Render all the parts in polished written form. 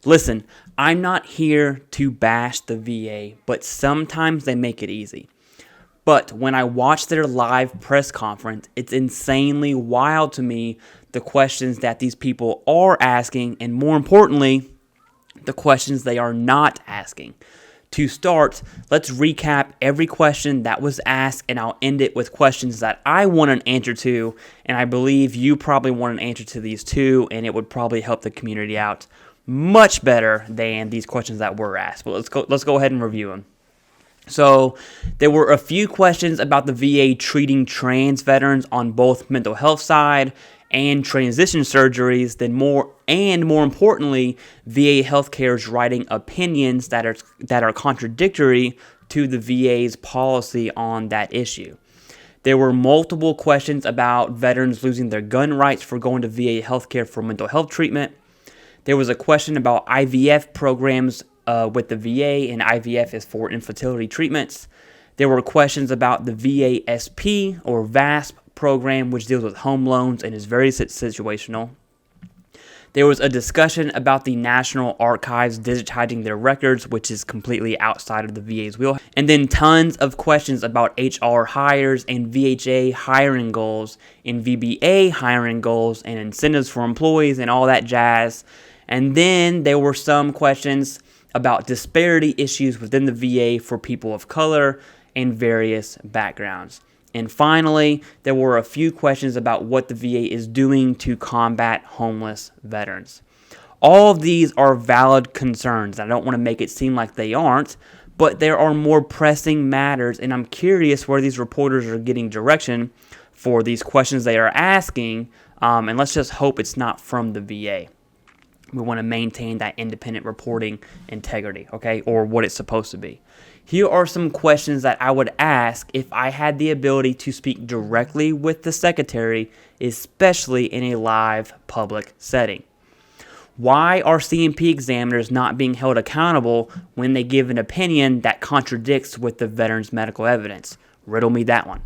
Listen, I'm not here to bash the VA, but sometimes they make it easy. But when I watch their live press conference, it's insanely wild to me the questions that these people are asking, and more importantly, the questions they are not asking. To start, let's recap every question that was asked, and I'll end it with questions that I want an answer to, and I believe you probably want an answer to these too, and it would probably help the community out much better than these questions that were asked. But let's go ahead and review them. So there were a few questions about the VA treating trans veterans on both mental health side and transition surgeries, then more importantly, VA healthcare's writing opinions that are contradictory to the VA's policy on that issue. There were multiple questions about veterans losing their gun rights for going to VA healthcare for mental health treatment. There was a question about IVF programs with the VA, and IVF is for infertility treatments. There were questions about the VASP or VASP program, which deals with home loans and is very situational. There was a discussion about the National Archives digitizing their records, which is completely outside of the VA's wheel. And then tons of questions about HR hires and VHA hiring goals and VBA hiring goals and incentives for employees and all that jazz. And then there were some questions about disparity issues within the VA for people of color and various backgrounds. And finally, there were a few questions about what the VA is doing to combat homeless veterans. All of these are valid concerns. I don't want to make it seem like they aren't, but there are more pressing matters, and I'm curious where these reporters are getting direction for these questions they are asking, and let's just hope it's not from the VA. We want to maintain that independent reporting integrity, okay, or what it's supposed to be. Here are some questions that I would ask if I had the ability to speak directly with the secretary, especially in a live public setting. Why are C&P examiners not being held accountable when they give an opinion that contradicts with the veteran's medical evidence? Riddle me that one.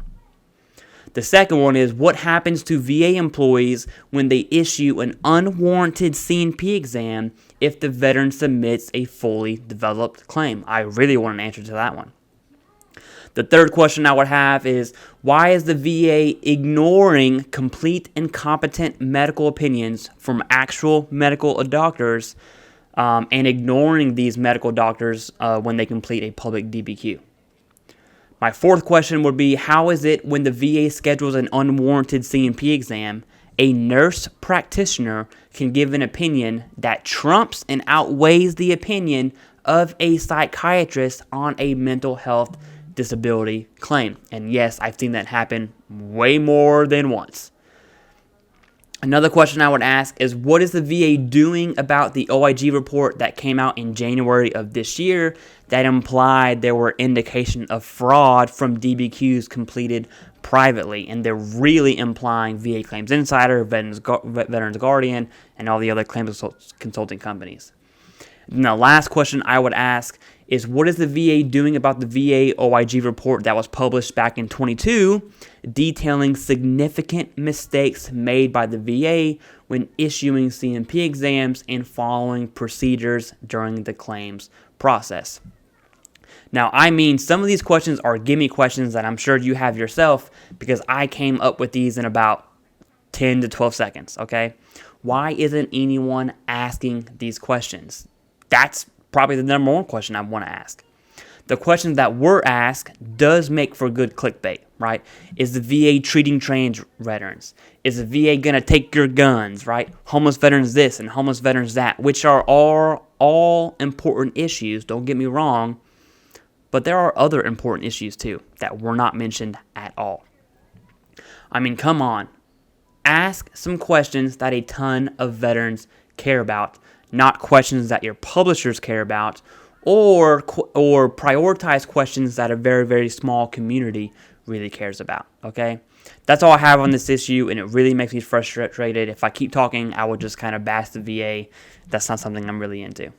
The second one is, what happens to VA employees when they issue an unwarranted C&P exam if the veteran submits a fully developed claim? I really want an answer to that one. The third question I would have is, why is the VA ignoring complete and competent medical opinions from actual medical doctors and ignoring these medical doctors when they complete a public DBQ? My fourth question would be, how is it when the VA schedules an unwarranted C&P exam, a nurse practitioner can give an opinion that trumps and outweighs the opinion of a psychiatrist on a mental health disability claim? And yes, I've seen that happen way more than once. Another question I would ask is, what is the VA doing about the OIG report that came out in January of this year that implied there were indications of fraud from DBQs completed privately? And they're really implying VA Claims Insider, Veterans Guardian, and all the other claims consulting companies. And the last question I would ask is, what is the VA doing about the VA OIG report that was published back in 2022 detailing significant mistakes made by the VA when issuing C&P exams and following procedures during the claims process? Now, I mean, some of these questions are gimme questions that I'm sure you have yourself, because I came up with these in about 10 to 12 seconds, okay? Why isn't anyone asking these questions? That's probably the number one question I want to ask. The question that were asked does make for good clickbait, right? Is the VA treating trans veterans? Is the VA going to take your guns, right? Homeless veterans this and homeless veterans that, which are all important issues, don't get me wrong, but there are other important issues too that were not mentioned at all. I mean, come on. Ask some questions that a ton of veterans care about, not questions that your publishers care about, or prioritize questions that a very, very small community really cares about, okay? That's all I have on this issue, and it really makes me frustrated. If I keep talking, I will just kind of bash the VA. That's not something I'm really into.